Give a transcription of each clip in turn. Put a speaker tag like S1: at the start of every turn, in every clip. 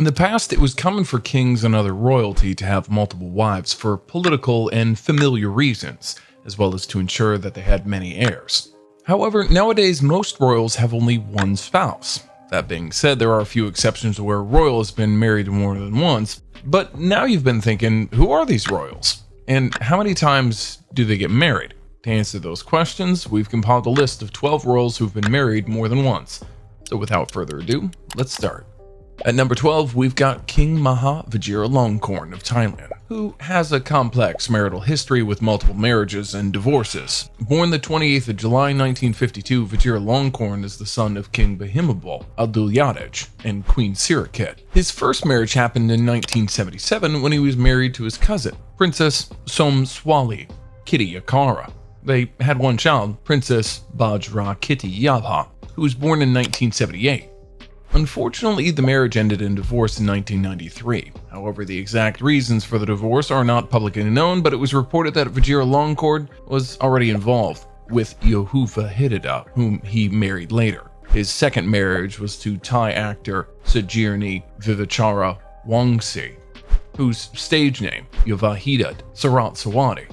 S1: In the past, it was common for kings and other royalty to have multiple wives for political and familiar reasons, as well as to ensure that they had many heirs. However, nowadays most royals have only one spouse. That being said, there are a few exceptions where a royal has been married more than once, but now you've been thinking, who are these royals? And how many times do they get married? To answer those questions, we've compiled a list of 12 royals who've been married more than once. So without further ado, let's start. At number 12, we've got King Maha Vajiralongkorn of Thailand, who has a complex marital history with multiple marriages and divorces. Born the 28th of July 1952, Vajiralongkorn is the son of King Bahimabal Abdulyadej and Queen Sirikit. His first marriage happened in 1977 when he was married to his cousin, Princess Somswali Kitty Yakara. They had one child, Princess Bajra Kitty Yabha, who was born in 1978. Unfortunately, the marriage ended in divorce in 1993. However, the exact reasons for the divorce are not publicly known, but it was reported that Vajiralongkorn was already involved with Yehuva Hidida, whom he married later. His second marriage was to Thai actor Sajirni Vivachara Wangsi, whose stage name, Yavahidad Sarat Sawadi.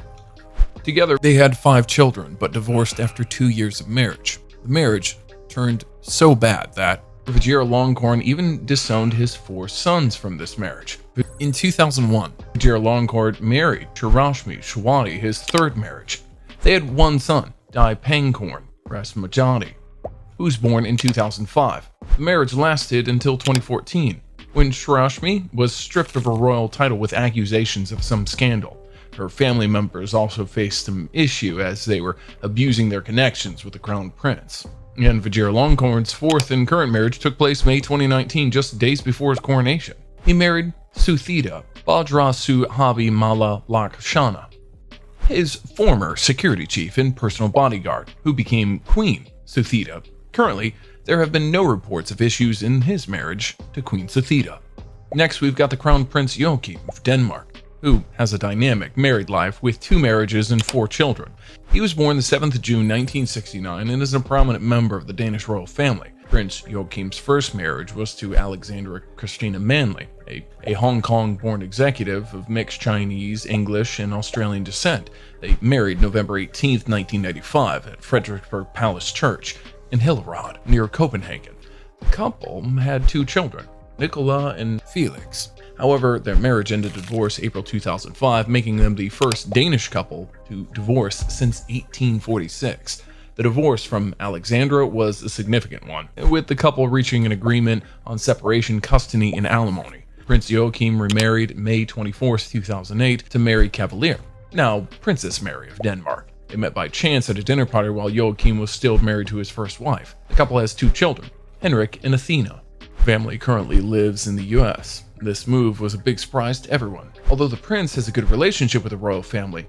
S1: Together, they had 5 children, but divorced after 2 years of marriage. The marriage turned so bad that Vajiralongkorn even disowned his 4 sons from this marriage. In 2001, Vajiralongkorn married Chirashmi Shawadi, his 3rd marriage. They had one son, Dai Pangkorn Rasmajani, who was born in 2005. The marriage lasted until 2014, when Chirashmi was stripped of her royal title with accusations of some scandal. Her family members also faced some issue as they were abusing their connections with the crown prince. And Vajiralongkorn's 4th and current marriage took place May 2019, just days before his coronation. He married Suthida Bajra Suhabi Mala Lakshana, his former security chief and personal bodyguard, who became Queen Suthida. Currently, there have been no reports of issues in his marriage to Queen Suthida. Next, we've got the Crown Prince Joachim of Denmark, who has a dynamic married life with 2 marriages and 4 children. He was born the 7th of June 1969 and is a prominent member of the Danish royal family. Prince Joachim's first marriage was to Alexandra Christina Manley, a Hong Kong-born executive of mixed Chinese, English, and Australian descent. They married November 18, 1995 at Frederiksberg Palace Church in Hillerød, near Copenhagen. The couple had 2 children, Nicola and Felix. However, their marriage ended in divorce April 2005, making them the first Danish couple to divorce since 1846. The divorce from Alexandra was a significant one, with the couple reaching an agreement on separation, custody, and alimony. Prince Joachim remarried May 24, 2008 to Mary Cavalier, now Princess Mary of Denmark. They met by chance at a dinner party while Joachim was still married to his first wife. The couple has 2 children, Henrik and Athena. The family currently lives in the US. This move was a big surprise to everyone. Although the prince has a good relationship with the royal family,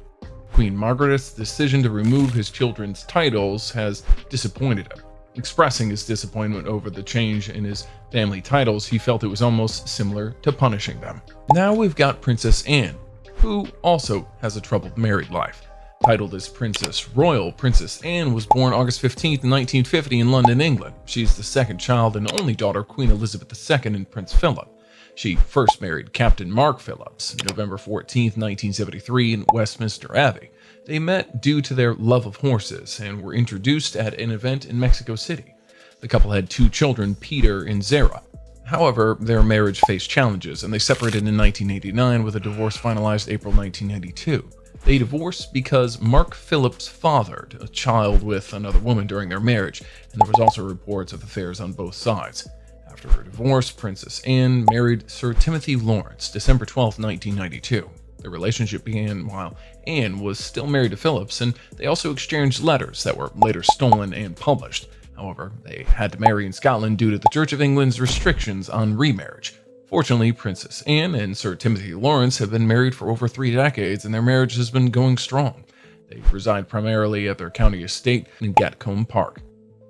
S1: Queen Margaret's decision to remove his children's titles has disappointed him. Expressing his disappointment over the change in his family titles, he felt it was almost similar to punishing them. Now we've got Princess Anne, who also has a troubled married life. Titled as Princess Royal, Princess Anne was born August 15, 1950 in London, England. She's the 2nd child and only daughter of Queen Elizabeth II and Prince Philip. She first married Captain Mark Phillips, November 14, 1973 in Westminster Abbey. They met due to their love of horses and were introduced at an event in Mexico City. The couple had 2 children, Peter and Zara. However, their marriage faced challenges and they separated in 1989 with a divorce finalized April 1992. They divorced because Mark Phillips fathered a child with another woman during their marriage, and there was also reports of affairs on both sides. After her divorce, Princess Anne married Sir Timothy Lawrence, December 12, 1992. Their relationship began while Anne was still married to Phillips, and they also exchanged letters that were later stolen and published. However, they had to marry in Scotland due to the Church of England's restrictions on remarriage. Fortunately, Princess Anne and Sir Timothy Lawrence have been married for over 3 decades, and their marriage has been going strong. They reside primarily at their county estate in Gatcombe Park.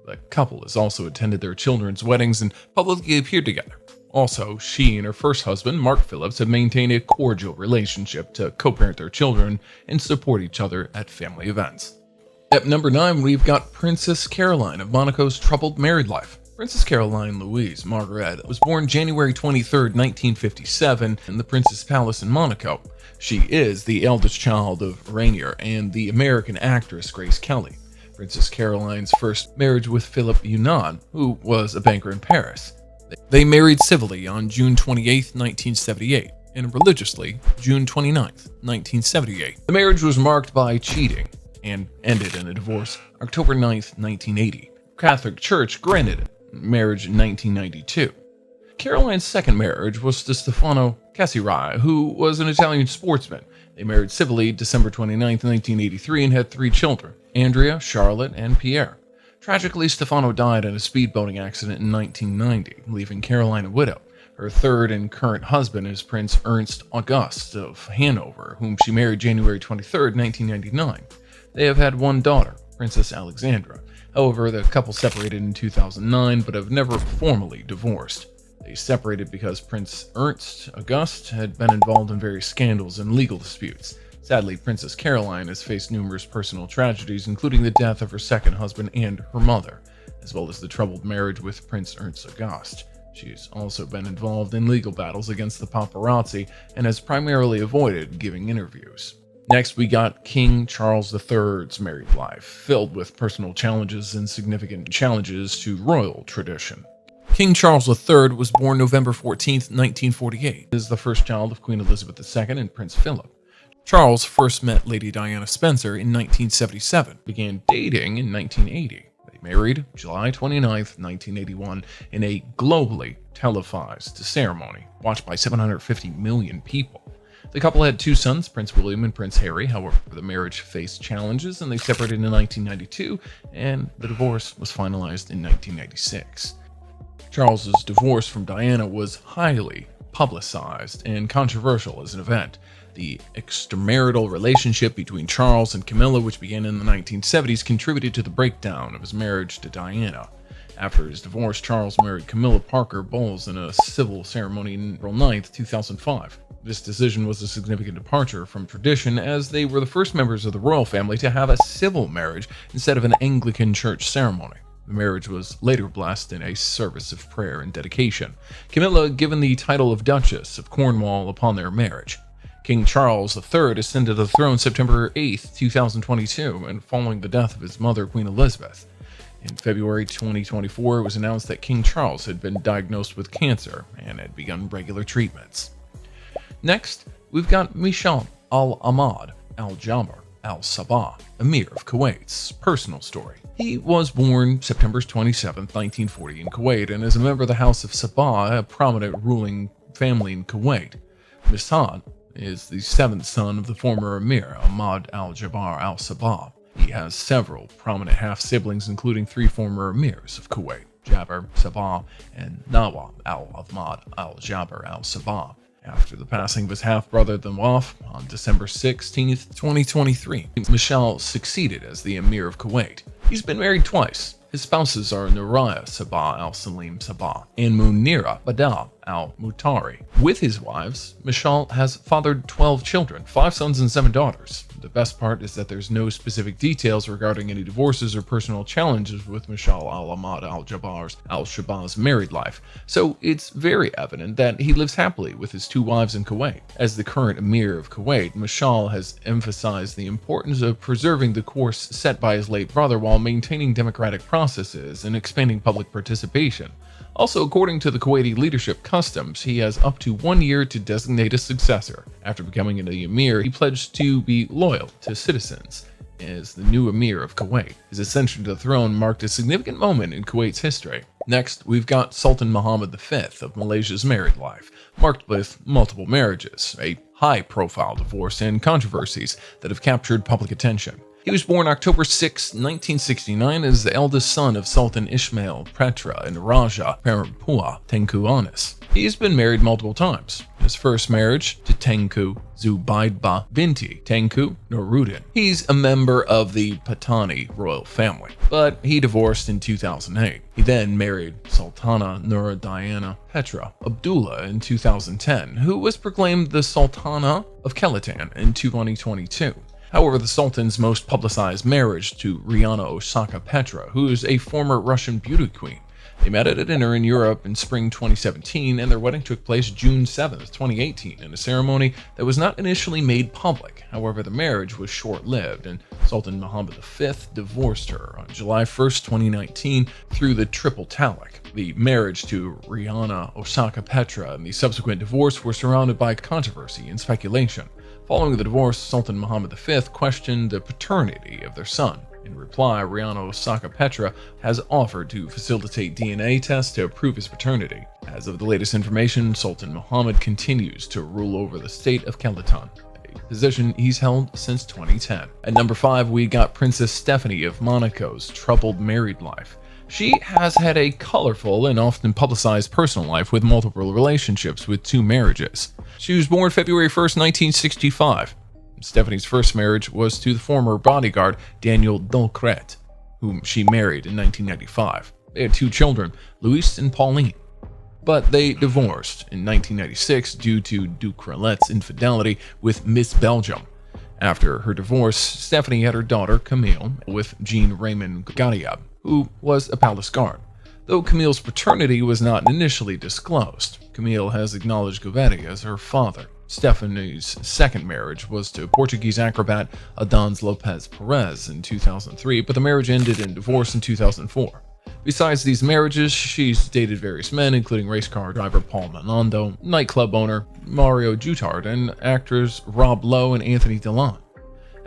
S1: The couple has also attended their children's weddings and publicly appeared together. Also, she and her first husband, Mark Phillips, have maintained a cordial relationship to co-parent their children and support each other at family events. At number 9, we've got Princess Caroline of Monaco's troubled married life. Princess Caroline Louise Margaret was born January 23, 1957, in the Princess Palace in Monaco. She is the eldest child of Rainier and the American actress Grace Kelly. Princess Caroline's first marriage with Philip Yunnan, who was a banker in Paris. They married civilly on June 28, 1978, and religiously June 29, 1978. The marriage was marked by cheating and ended in a divorce October 9, 1980. Catholic Church granted marriage in 1992. Caroline's second marriage was to Stefano Cassirai, who was an Italian sportsman. They married civilly December 29, 1983, and had 3 children, Andrea, Charlotte, and Pierre. Tragically, Stefano died in a speedboating accident in 1990, leaving Caroline a widow. Her third and current husband is Prince Ernst August of Hanover, whom she married January 23, 1999. They have had 1 daughter, Princess Alexandra. However, the couple separated in 2009, but have never formally divorced. They separated because Prince Ernst August had been involved in various scandals and legal disputes. Sadly, Princess Caroline has faced numerous personal tragedies, including the death of her second husband and her mother, as well as the troubled marriage with Prince Ernst August. She's also been involved in legal battles against the paparazzi and has primarily avoided giving interviews. Next, we got King Charles III's married life, filled with personal challenges and significant challenges to royal tradition. King Charles III was born November 14, 1948. He is the first child of Queen Elizabeth II and Prince Philip. Charles first met Lady Diana Spencer in 1977, began dating in 1980. They married July 29, 1981, in a globally televised ceremony, watched by 750 million people. The couple had 2 sons, Prince William and Prince Harry. However, the marriage faced challenges and they separated in 1992, and the divorce was finalized in 1996. Charles's divorce from Diana was highly publicized and controversial as an event. The extramarital relationship between Charles and Camilla, which began in the 1970s, contributed to the breakdown of his marriage to Diana. After his divorce, Charles married Camilla Parker Bowles in a civil ceremony on April 9, 2005. This decision was a significant departure from tradition, as they were the first members of the royal family to have a civil marriage instead of an Anglican church ceremony. The marriage was later blessed in a service of prayer and dedication. Camilla given the title of Duchess of Cornwall upon their marriage. King Charles III ascended the throne September 8, 2022, and following the death of his mother, Queen Elizabeth. In February 2024, it was announced that King Charles had been diagnosed with cancer and had begun regular treatments. Next, we've got Mishaal al-Ahmad al-Jaber al-Sabah, Amir of Kuwait's personal story. He was born September 27, 1940 in Kuwait, and is a member of the House of Sabah, a prominent ruling family in Kuwait. Mishaal is the 7th son of the former Emir, Ahmad al-Jaber al-Sabah. He has several prominent half-siblings, including 3 former Emirs of Kuwait, Jaber, Sabah, and Nawaf al-Ahmad al-Jaber al-Sabah. After the passing of his half-brother Nawaf on December 16, 2023, Mishaal succeeded as the Emir of Kuwait. He's been married twice. His spouses are Nuraya Sabah al-Salim Sabah and Munira Badal al-Mutari. With his wives, Mishaal has fathered 12 children, 5 sons and 7 daughters. The best part is that there's no specific details regarding any divorces or personal challenges with Mishaal al-Ahmad al-Jaber al-Sabah's married life, so it's very evident that he lives happily with his 2 wives in Kuwait. As the current Emir of Kuwait, Mishaal has emphasized the importance of preserving the course set by his late brother while maintaining democratic processes and expanding public participation. Also, according to the Kuwaiti leadership customs, he has up to 1 year to designate a successor. After becoming an emir, he pledged to be loyal to citizens as the new emir of Kuwait. His ascension to the throne marked a significant moment in Kuwait's history. Next, we've got Sultan Muhammad V of Malaysia's married life, marked with multiple marriages, a high-profile divorce, and controversies that have captured public attention. He was born October 6, 1969, as the eldest son of Sultan Ismail Petra and Raja Perempuan Tengku Anis. He's been married multiple times. His first marriage to Tengku Zubaidba Binti Tengku Nuruddin. He's a member of the Patani royal family, but he divorced in 2008. He then married Sultana Nur Diana Petra Abdullah in 2010, who was proclaimed the Sultana of Kelantan in 2022. However, the Sultan's most publicized marriage to Rihanna Osaka Petra, who is a former Russian beauty queen, They met at a dinner in Europe in spring 2017, and their wedding took place June 7th, 2018, in a ceremony that was not initially made public. However, the marriage was short-lived, and Sultan Muhammad V divorced her on July 1st, 2019, through the triple talaq. The marriage to Riana Osaka Petra and the subsequent divorce were surrounded by controversy and speculation. Following the divorce, Sultan Muhammad V questioned the paternity of their son. In reply, Riana Osaka Petra has offered to facilitate DNA tests to prove his paternity. As of the latest information, Sultan Muhammad continues to rule over the state of Kelantan, a position he's held since 2010. At number 5, we got Princess Stephanie of Monaco's troubled married life. She has had a colorful and often publicized personal life with multiple relationships with 2 marriages. She was born February 1st, 1965. Stephanie's first marriage was to the former bodyguard Daniel Dolcret, whom she married in 1995. They had 2 children, Luis and Pauline. But they divorced in 1996 due to Dolcret's infidelity with Miss Belgium. After her divorce, Stephanie had her daughter Camille with Jean-Raymond Gadiab, who was a palace guard. Though Camille's paternity was not initially disclosed, Camille has acknowledged Govetti as her father. Stephanie's second marriage was to Portuguese acrobat Adans Lopez Perez in 2003, but the marriage ended in divorce in 2004. Besides these marriages, she's dated various men, including race car driver Paul Menando, nightclub owner Mario Jutard, and actors Rob Lowe and Anthony Delon.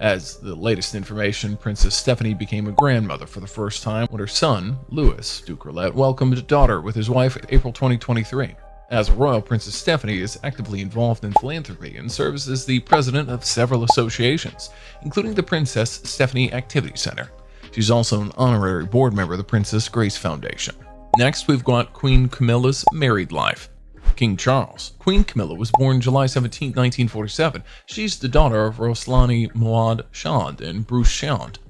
S1: As the latest information, Princess Stephanie became a grandmother for the first time when her son, Louis Ducrelet, welcomed a daughter with his wife in April 2023. As a royal, Princess Stephanie is actively involved in philanthropy and serves as the president of several associations, including the Princess Stephanie Activity Center. She's also an honorary board member of the Princess Grace Foundation. Next, we've got Queen Camilla's married life. King Charles. Queen Camilla was born July 17, 1947. She's the daughter of Roslani Moad Shand and Bruce Shand,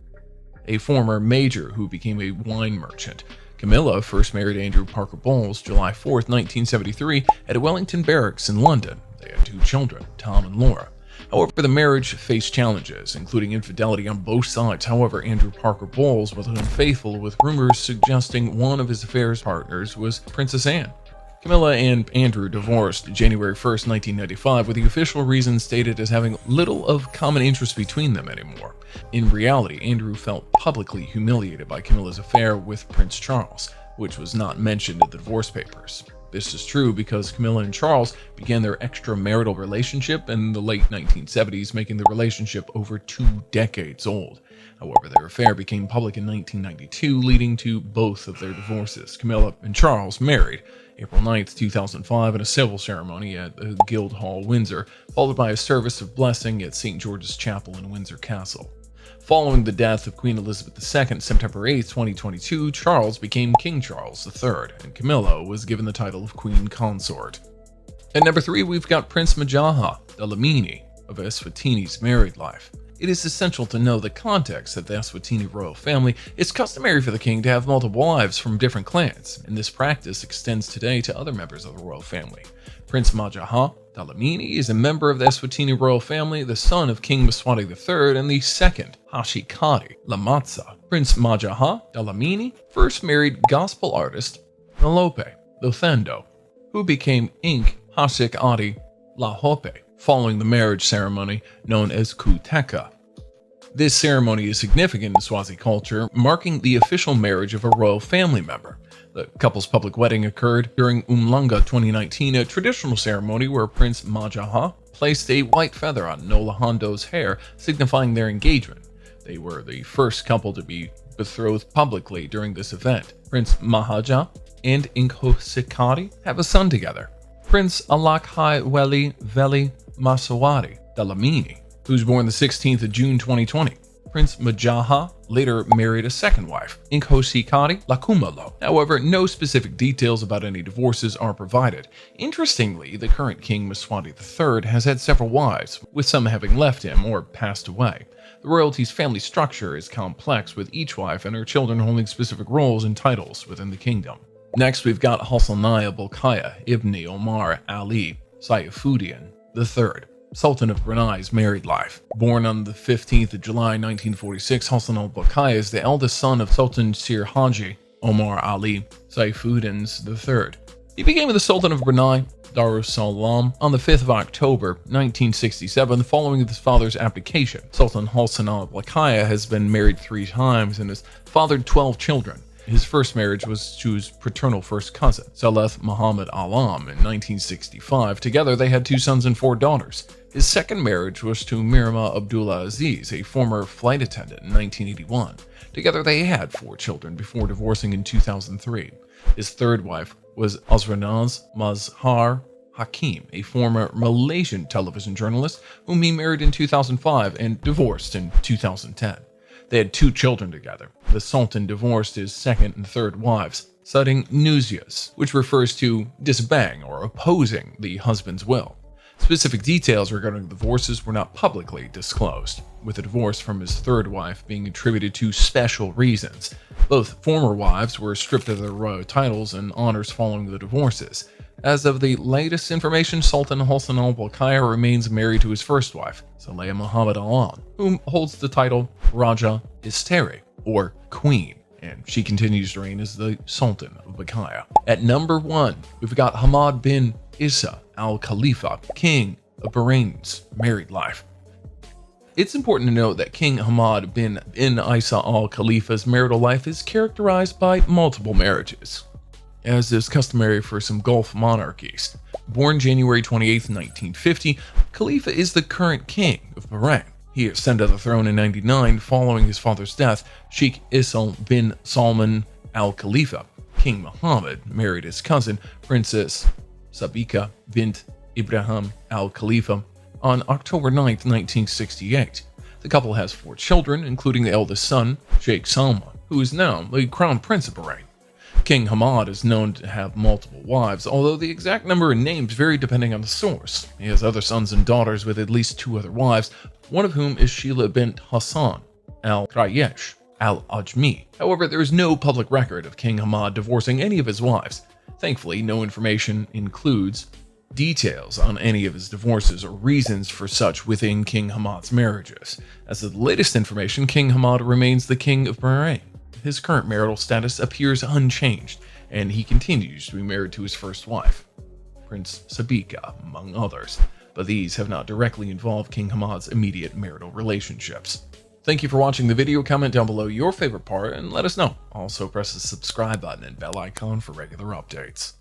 S1: a former major who became a wine merchant. Camilla first married Andrew Parker Bowles July 4, 1973, at Wellington Barracks in London. They had 2 children, Tom and Laura. However, the marriage faced challenges, including infidelity on both sides. However, Andrew Parker Bowles was unfaithful, with rumors suggesting one of his affair's partners was Princess Anne. Camilla and Andrew divorced January 1, 1995, with the official reason stated as having little of common interest between them anymore. In reality, Andrew felt publicly humiliated by Camilla's affair with Prince Charles, which was not mentioned in the divorce papers. This is true because Camilla and Charles began their extramarital relationship in the late 1970s, making the relationship over 2 decades old. However, their affair became public in 1992, leading to both of their divorces. Camilla and Charles married April 9, 2005, in a civil ceremony at the Guildhall, Windsor, followed by a service of blessing at St. George's Chapel in Windsor Castle. Following the death of Queen Elizabeth II, September 8, 2022, Charles became King Charles III, and Camilla was given the title of Queen Consort. At number 3, we've got Prince Majaha Dlamini of Eswatini's married life. It is essential to know the context of the Eswatini royal family. It's customary for the king to have multiple wives from different clans, and this practice extends today to other members of the royal family. Prince Majaha Dlamini is a member of the Eswatini royal family, the son of King Mswati III and the second Hashikari Lamatsa. Prince Majaha Dlamini first married gospel artist Nalope Lothendo, who became Ink Hashikari Lahope, following the marriage ceremony known as Kuteka. This ceremony is significant in Swazi culture, marking the official marriage of a royal family member. The couple's public wedding occurred during Umlanga 2019, a traditional ceremony where Prince Majaha placed a white feather on Nolahando's hair, signifying their engagement. They were the first couple to be betrothed publicly during this event. Prince Mahaja and Inkhosikari have a son together, Prince Alakhai Weli Veli Masawati Dlamini, who was born the 16th of June 2020. Prince Majaha later married a second wife, Inkhosikari Lakumalo. However, no specific details about any divorces are provided. Interestingly, the current King Mswati III has had several wives, with some having left him or passed away. The royalty's family structure is complex, with each wife and her children holding specific roles and titles within the kingdom. Next, we've got Hassan al Bolkiah Ibn Omar Ali Saifuddin III, Sultan of Brunei's married life. Born on the 15th of July 1946, Hassan al Bolkiah is the eldest son of Sultan Sir Haji Omar Ali Saifuddin's III. He became the Sultan of Brunei Darussalam on the 5th of October 1967 following his father's abdication. Sultan Hassan al Bolkiah has been married 3 times and has fathered 12 children. His first marriage was to his paternal first cousin, Saleth Muhammad Alam, in 1965. Together, they had 2 sons and 4 daughters. His second marriage was to Mirma Abdullah Aziz, a former flight attendant, in 1981. Together, they had 4 children before divorcing in 2003. His third wife was Azranaz Mazhar Hakim, a former Malaysian television journalist whom he married in 2005 and divorced in 2010. They had 2 children together. The Sultan divorced his second and third wives, citing nuzuz, which refers to disobeying or opposing the husband's will. Specific details regarding the divorces were not publicly disclosed, with the divorce from his third wife being attributed to special reasons. Both former wives were stripped of their royal titles and honors following the divorces. As of the latest information, Sultan Hassan al Bolkiah remains married to his first wife, Saleh Muhammad Alam, whom holds the title Raja Isteri, or Queen, and she continues to reign as the Sultan of Bolkiah. At number 1, we've got Hamad bin Isa al Khalifa, King of Bahrain's married life. It's important to note that King Hamad bin Isa al Khalifa's marital life is characterized by multiple marriages, as is customary for some Gulf monarchies. Born January 28, 1950, Khalifa is the current king of Bahrain. He ascended the throne in 1999 following his father's death. Sheikh Ismail bin Salman al Khalifa, King Mohammed, married his cousin, Princess Sabika bint Ibrahim al Khalifa, on October 9, 1968. The couple has 4 children, including the eldest son, Sheikh Salman, who is now the Crown Prince of Bahrain. King Hamad is known to have multiple wives, although the exact number and names vary depending on the source. He has other sons and daughters with at least 2 other wives, one of whom is Sheila bint Hassan al-Rayesh al-Ajmi. However, there is no public record of King Hamad divorcing any of his wives. Thankfully, no information includes details on any of his divorces or reasons for such within King Hamad's marriages. As of the latest information, King Hamad remains the King of Bahrain. His current marital status appears unchanged, and he continues to be married to his first wife, Prince Sabika, among others, but these have not directly involved King Hamad's immediate marital relationships. Thank you for watching the video. Comment down below your favorite part and let us know. Also press the subscribe button and bell icon for regular updates.